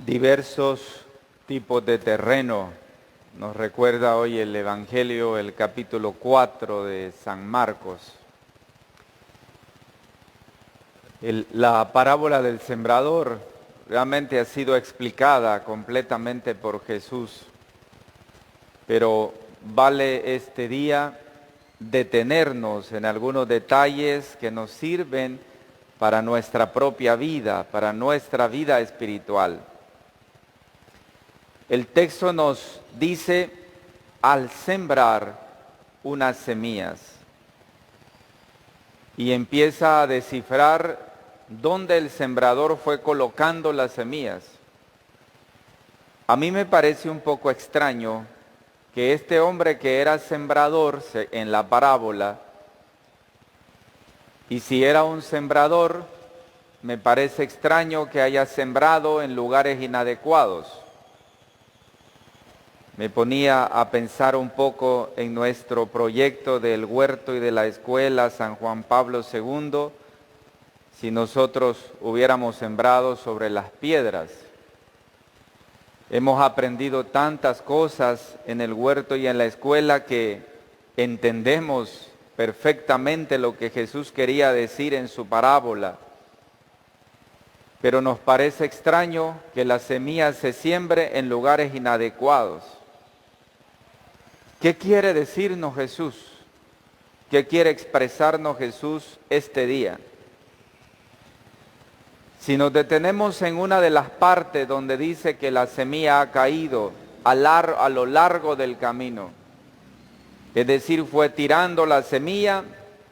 diversos tipos de terreno. Nos recuerda hoy el Evangelio, el capítulo 4 de San Marcos. La parábola del sembrador realmente ha sido explicada completamente por Jesús, pero vale este día detenernos en algunos detalles que nos sirven para nuestra propia vida, para nuestra vida espiritual. El texto nos dice, al sembrar unas semillas, y empieza a descifrar dónde el sembrador fue colocando las semillas. A mí me parece un poco extraño que este hombre que era sembrador en la parábola, y si era un sembrador, me parece extraño que haya sembrado en lugares inadecuados. Me ponía a pensar un poco en nuestro proyecto del huerto y de la escuela San Juan Pablo II, si nosotros hubiéramos sembrado sobre las piedras. Hemos aprendido tantas cosas en el huerto y en la escuela que entendemos perfectamente lo que Jesús quería decir en su parábola. Pero nos parece extraño que la semilla se siembre en lugares inadecuados. ¿Qué quiere decirnos Jesús? ¿Qué quiere expresarnos Jesús este día? Si nos detenemos en una de las partes donde dice que la semilla ha caído a lo largo del camino, es decir, fue tirando la semilla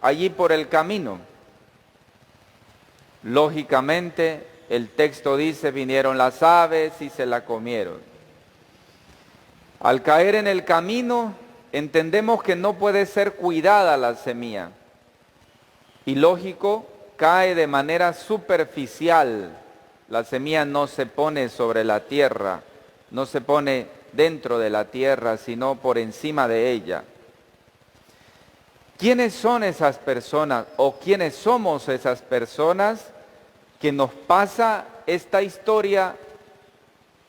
allí por el camino. Lógicamente, el texto dice, vinieron las aves y se la comieron. Al caer en el camino, entendemos que no puede ser cuidada la semilla. Y lógico, cae de manera superficial. La semilla no se pone sobre la tierra, no se pone dentro de la tierra, sino por encima de ella. ¿Quiénes son esas personas o quiénes somos esas personas que nos pasa esta historia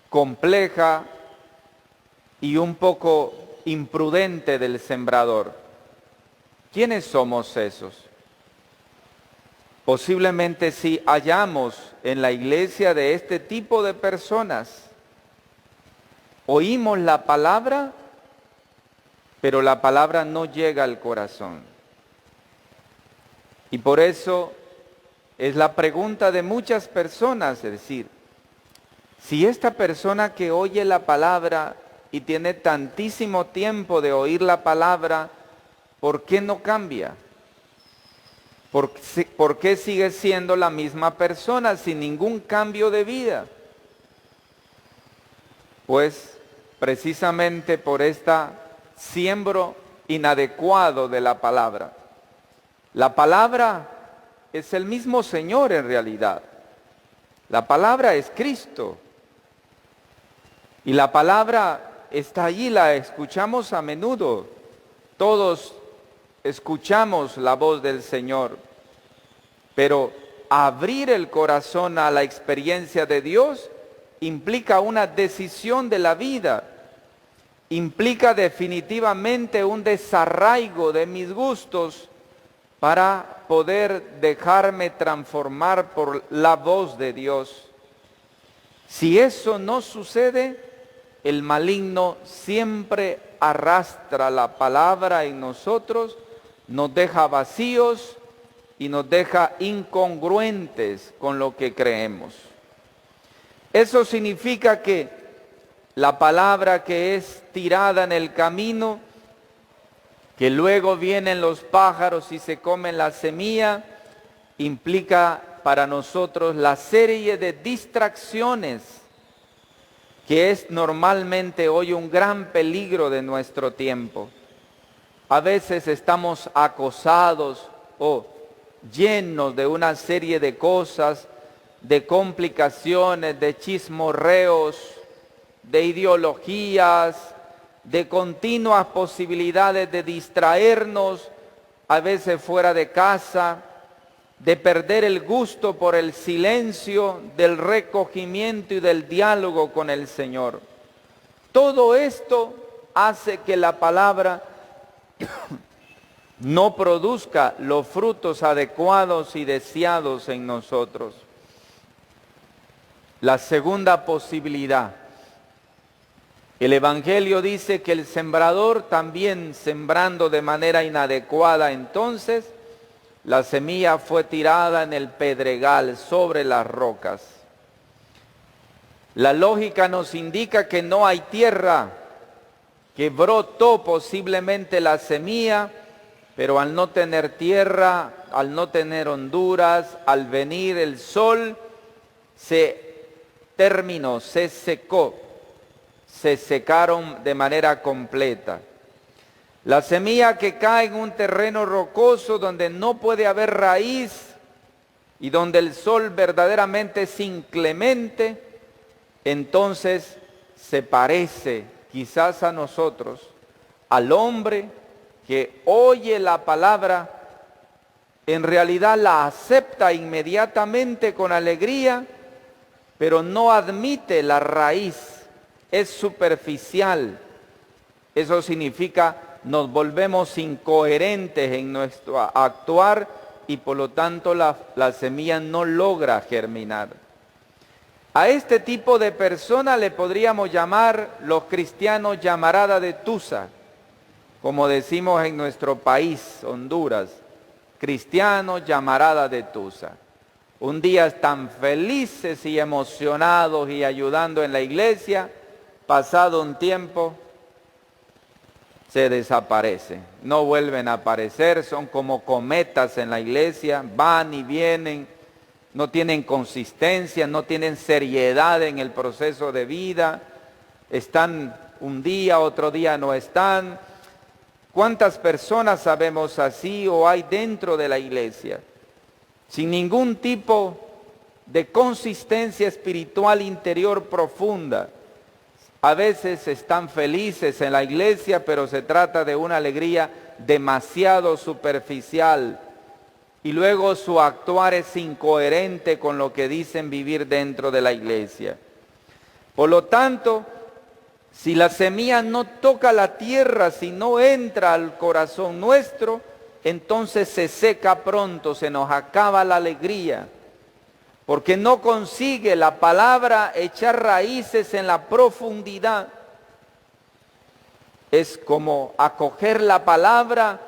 compleja y un poco imprudente del sembrador? ¿Quiénes somos esos? Posiblemente si hallamos en la iglesia de este tipo de personas, oímos la palabra, pero la palabra no llega al corazón. Y por eso es la pregunta de muchas personas, es decir, si esta persona que oye la palabra y tiene tantísimo tiempo de oír la palabra, ¿por qué no cambia? ¿Por qué sigue siendo la misma persona sin ningún cambio de vida? Pues precisamente por este siembro inadecuado de la palabra. La palabra es el mismo Señor en realidad. La palabra es Cristo. Y la palabra está allí, la escuchamos a menudo. Todos escuchamos la voz del Señor. Pero abrir el corazón a la experiencia de Dios implica una decisión de la vida. Implica definitivamente un desarraigo de mis gustos para poder dejarme transformar por la voz de Dios. Si eso no sucede, el maligno siempre arrastra la palabra en nosotros, nos deja vacíos y nos deja incongruentes con lo que creemos. Eso significa que la palabra que es tirada en el camino, que luego vienen los pájaros y se comen la semilla, implica para nosotros la serie de distracciones que es normalmente hoy un gran peligro de nuestro tiempo. A veces estamos acosados o llenos de una serie de cosas, de complicaciones, de chismorreos, de ideologías, de continuas posibilidades de distraernos, a veces fuera de casa, de perder el gusto por el silencio, del recogimiento y del diálogo con el Señor. Todo esto hace que la palabra no produzca los frutos adecuados y deseados en nosotros. La segunda posibilidad. El Evangelio dice que el sembrador también sembrando de manera inadecuada, entonces la semilla fue tirada en el pedregal sobre las rocas. La lógica nos indica que no hay tierra, que brotó posiblemente la semilla, pero al no tener tierra, al no tener honduras, al venir el sol, se terminó, se secó, se secaron de manera completa. La semilla que cae en un terreno rocoso donde no puede haber raíz y donde el sol verdaderamente es inclemente, entonces se parece quizás a nosotros, al hombre que oye la palabra, en realidad la acepta inmediatamente con alegría, pero no admite la raíz, es superficial. Eso significa nos volvemos incoherentes en nuestro actuar y por lo tanto la semilla no logra germinar. A este tipo de persona le podríamos llamar los cristianos llamarada de tusa, como decimos en nuestro país, Honduras, cristianos llamarada de tusa. Un día están felices y emocionados y ayudando en la iglesia, pasado un tiempo se desaparecen, no vuelven a aparecer, son como cometas en la iglesia, van y vienen, no tienen consistencia, no tienen seriedad en el proceso de vida, están un día, otro día no están. ¿Cuántas personas sabemos así o hay dentro de la iglesia? Sin ningún tipo de consistencia espiritual interior profunda. A veces están felices en la iglesia, pero se trata de una alegría demasiado superficial. Y luego su actuar es incoherente con lo que dicen vivir dentro de la iglesia. Por lo tanto, si la semilla no toca la tierra, si no entra al corazón nuestro, entonces se seca pronto, se nos acaba la alegría. Porque no consigue la palabra echar raíces en la profundidad. Es como acoger la palabra,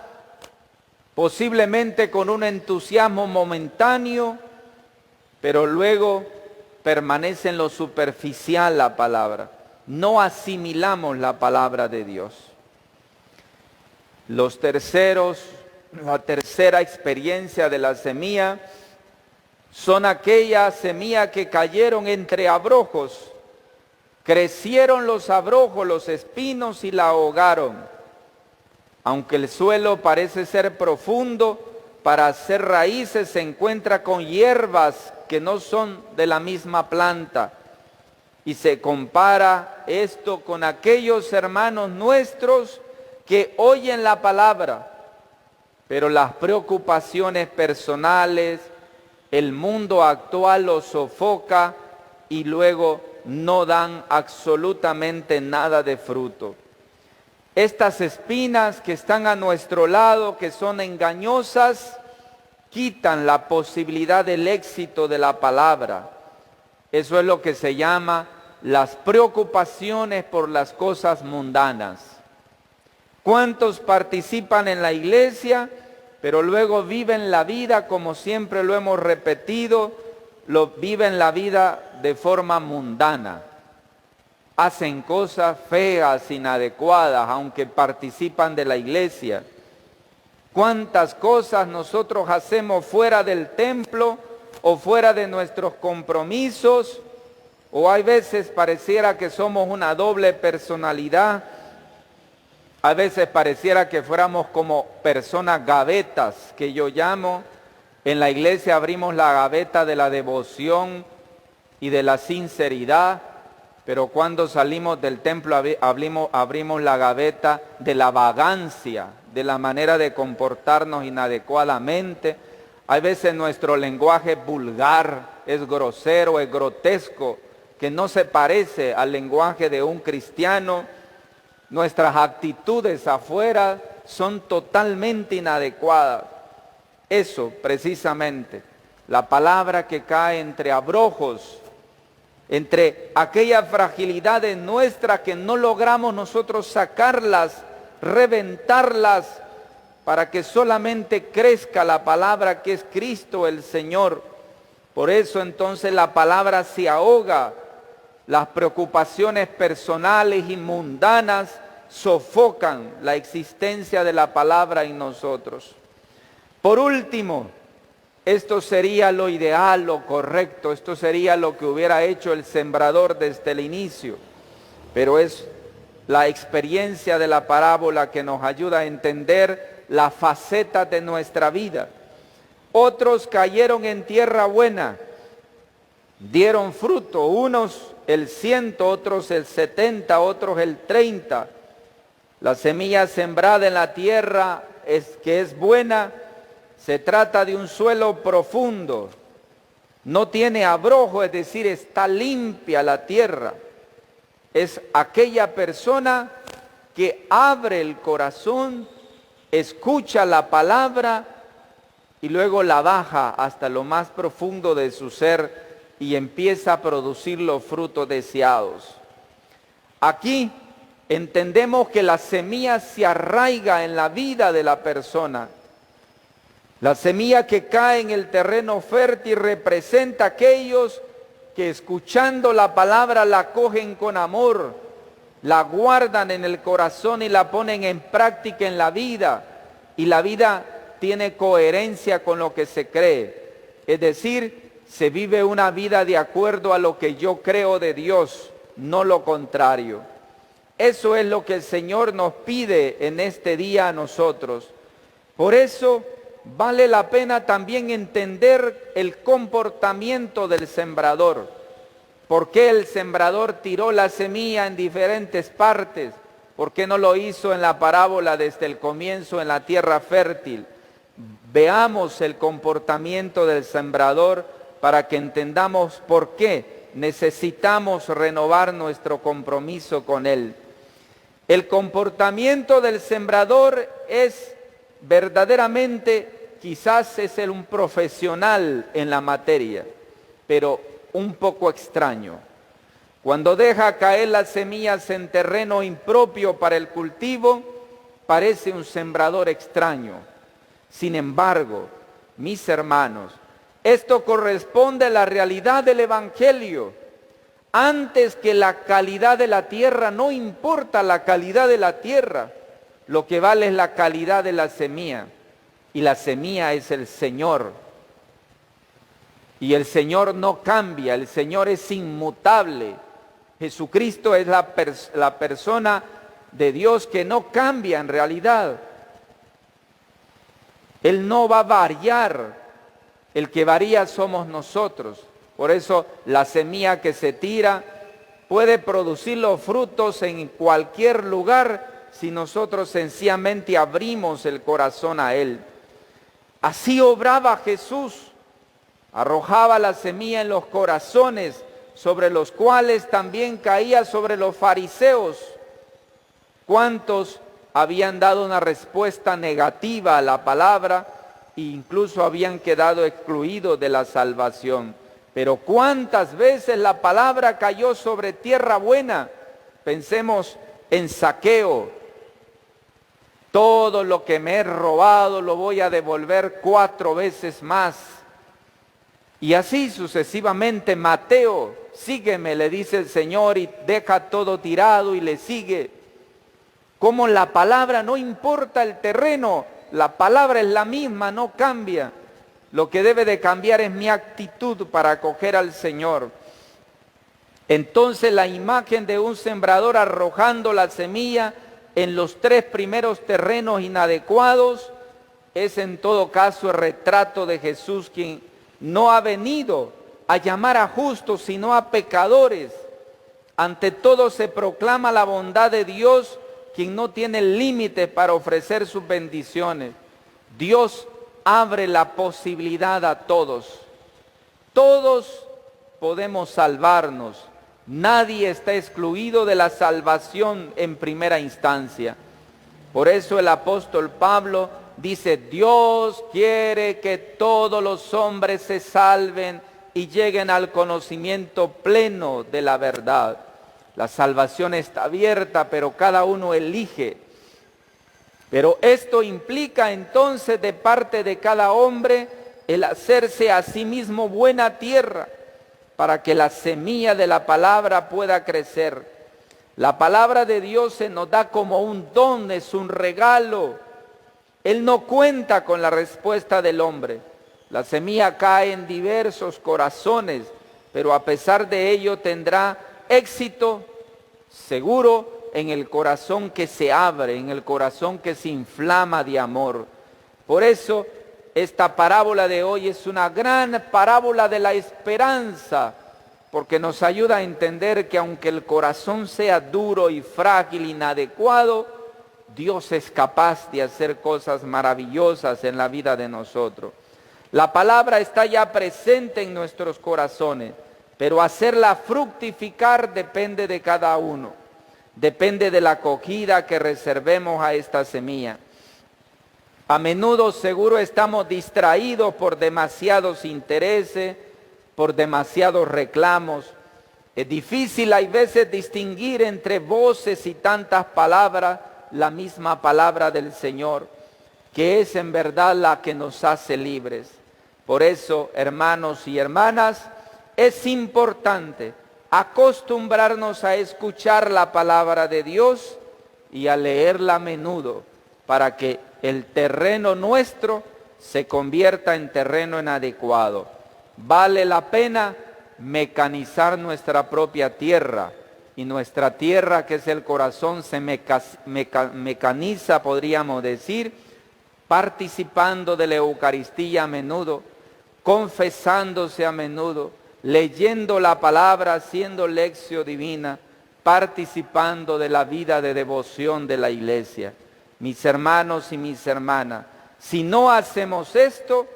posiblemente con un entusiasmo momentáneo, pero luego permanece en lo superficial la palabra. No asimilamos la palabra de Dios. La tercera experiencia de la semilla son aquellas semillas que cayeron entre abrojos. Crecieron los abrojos, los espinos y la ahogaron. Aunque el suelo parece ser profundo, para hacer raíces se encuentra con hierbas que no son de la misma planta. Y se compara esto con aquellos hermanos nuestros que oyen la palabra, pero las preocupaciones personales, el mundo actual los sofoca y luego no dan absolutamente nada de fruto. Estas espinas que están a nuestro lado, que son engañosas, quitan la posibilidad del éxito de la palabra. Eso es lo que se llama las preocupaciones por las cosas mundanas. ¿Cuántos participan en la iglesia, pero luego viven la vida, como siempre lo hemos repetido, viven la vida de forma mundana? Hacen cosas feas, inadecuadas, aunque participan de la iglesia. ¿Cuántas cosas nosotros hacemos fuera del templo o fuera de nuestros compromisos? O hay veces pareciera que somos una doble personalidad. A veces pareciera que fuéramos como personas gavetas, que yo llamo. En la iglesia abrimos la gaveta de la devoción y de la sinceridad, pero cuando salimos del templo abrimos la gaveta de la vagancia, de la manera de comportarnos inadecuadamente. Hay veces nuestro lenguaje es vulgar, es grosero, es grotesco, que no se parece al lenguaje de un cristiano. Nuestras actitudes afuera son totalmente inadecuadas. Eso precisamente, la palabra que cae entre abrojos, entre aquellas fragilidades nuestras que no logramos nosotros sacarlas, reventarlas, para que solamente crezca la palabra que es Cristo el Señor. Por eso entonces la palabra se ahoga, las preocupaciones personales y mundanas sofocan la existencia de la palabra en nosotros. Por último, esto sería lo ideal, lo correcto, esto sería lo que hubiera hecho el sembrador desde el inicio, pero es la experiencia de la parábola que nos ayuda a entender la faceta de nuestra vida. Otros cayeron en tierra buena, dieron fruto, unos el 100, otros el 70, otros el 30. La semilla sembrada en la tierra que es buena. Se trata de un suelo profundo, no tiene abrojo, es decir, está limpia la tierra. Es aquella persona que abre el corazón, escucha la palabra y luego la baja hasta lo más profundo de su ser y empieza a producir los frutos deseados. Aquí entendemos que la semilla se arraiga en la vida de la persona. La semilla que cae en el terreno fértil representa a aquellos que escuchando la palabra la cogen con amor, la guardan en el corazón y la ponen en práctica en la vida. Y la vida tiene coherencia con lo que se cree. Es decir, se vive una vida de acuerdo a lo que yo creo de Dios, no lo contrario. Eso es lo que el Señor nos pide en este día a nosotros. Por eso vale la pena también entender el comportamiento del sembrador. ¿Por qué el sembrador tiró la semilla en diferentes partes? ¿Por qué no lo hizo en la parábola desde el comienzo en la tierra fértil? Veamos el comportamiento del sembrador para que entendamos por qué necesitamos renovar nuestro compromiso con Él. El comportamiento del sembrador es verdaderamente, quizás es un profesional en la materia, pero un poco extraño. Cuando deja caer las semillas en terreno impropio para el cultivo, parece un sembrador extraño. Sin embargo, mis hermanos, esto corresponde a la realidad del Evangelio. Antes que la calidad de la tierra, no importa la calidad de la tierra, lo que vale es la calidad de la semilla. Y la semilla es el Señor. Y el Señor no cambia, el Señor es inmutable. Jesucristo es la persona de Dios que no cambia en realidad. Él no va a variar, el que varía somos nosotros. Por eso la semilla que se tira puede producir los frutos en cualquier lugar si nosotros sencillamente abrimos el corazón a Él. Así obraba Jesús, arrojaba la semilla en los corazones, sobre los cuales también caía sobre los fariseos. ¿Cuántos habían dado una respuesta negativa a la palabra e incluso habían quedado excluidos de la salvación? Pero ¿cuántas veces la palabra cayó sobre tierra buena? Pensemos en Zaqueo. Todo lo que me he robado lo voy a devolver 4 veces más. Y así sucesivamente. Mateo, sígueme, le dice el Señor, y deja todo tirado y le sigue. Como la palabra, no importa el terreno, la palabra es la misma, no cambia. Lo que debe de cambiar es mi actitud para acoger al Señor. Entonces la imagen de un sembrador arrojando la semilla en los 3 primeros terrenos inadecuados es en todo caso el retrato de Jesús, quien no ha venido a llamar a justos sino a pecadores. Ante todo se proclama la bondad de Dios, quien no tiene límites para ofrecer sus bendiciones. Dios abre la posibilidad a todos. Todos podemos salvarnos. Nadie está excluido de la salvación en primera instancia. Por eso el apóstol Pablo dice, Dios quiere que todos los hombres se salven y lleguen al conocimiento pleno de la verdad. La salvación está abierta, pero cada uno elige. Pero esto implica entonces de parte de cada hombre el hacerse a sí mismo buena tierra para que la semilla de la palabra pueda crecer. La palabra de Dios se nos da como un don, es un regalo. Él no cuenta con la respuesta del hombre. La semilla cae en diversos corazones, pero a pesar de ello tendrá éxito seguro en el corazón que se abre, en el corazón que se inflama de amor. Por eso, esta parábola de hoy es una gran parábola de la esperanza, porque nos ayuda a entender que aunque el corazón sea duro y frágil, inadecuado, Dios es capaz de hacer cosas maravillosas en la vida de nosotros. La palabra está ya presente en nuestros corazones, pero hacerla fructificar depende de cada uno. Depende de la acogida que reservemos a esta semilla. A menudo seguro estamos distraídos por demasiados intereses, por demasiados reclamos. Es difícil hay veces distinguir entre voces y tantas palabras la misma palabra del Señor, que es en verdad la que nos hace libres. Por eso, hermanos y hermanas, es importante acostumbrarnos a escuchar la palabra de Dios y a leerla a menudo para que el terreno nuestro se convierta en terreno inadecuado. Vale la pena mecanizar nuestra propia tierra, y nuestra tierra, que es el corazón, se mecaniza, podríamos decir, participando de la Eucaristía a menudo, confesándose a menudo, leyendo la palabra, haciendo lección divina, participando de la vida de devoción de la iglesia. Mis hermanos y mis hermanas, si no hacemos esto,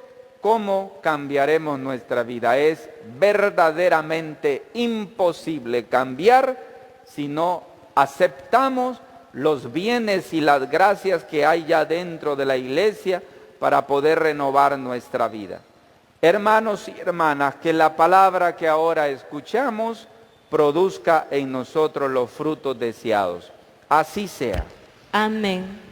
¿cómo cambiaremos nuestra vida? Es verdaderamente imposible cambiar si no aceptamos los bienes y las gracias que hay ya dentro de la iglesia para poder renovar nuestra vida. Hermanos y hermanas, que la palabra que ahora escuchamos produzca en nosotros los frutos deseados. Así sea. Amén.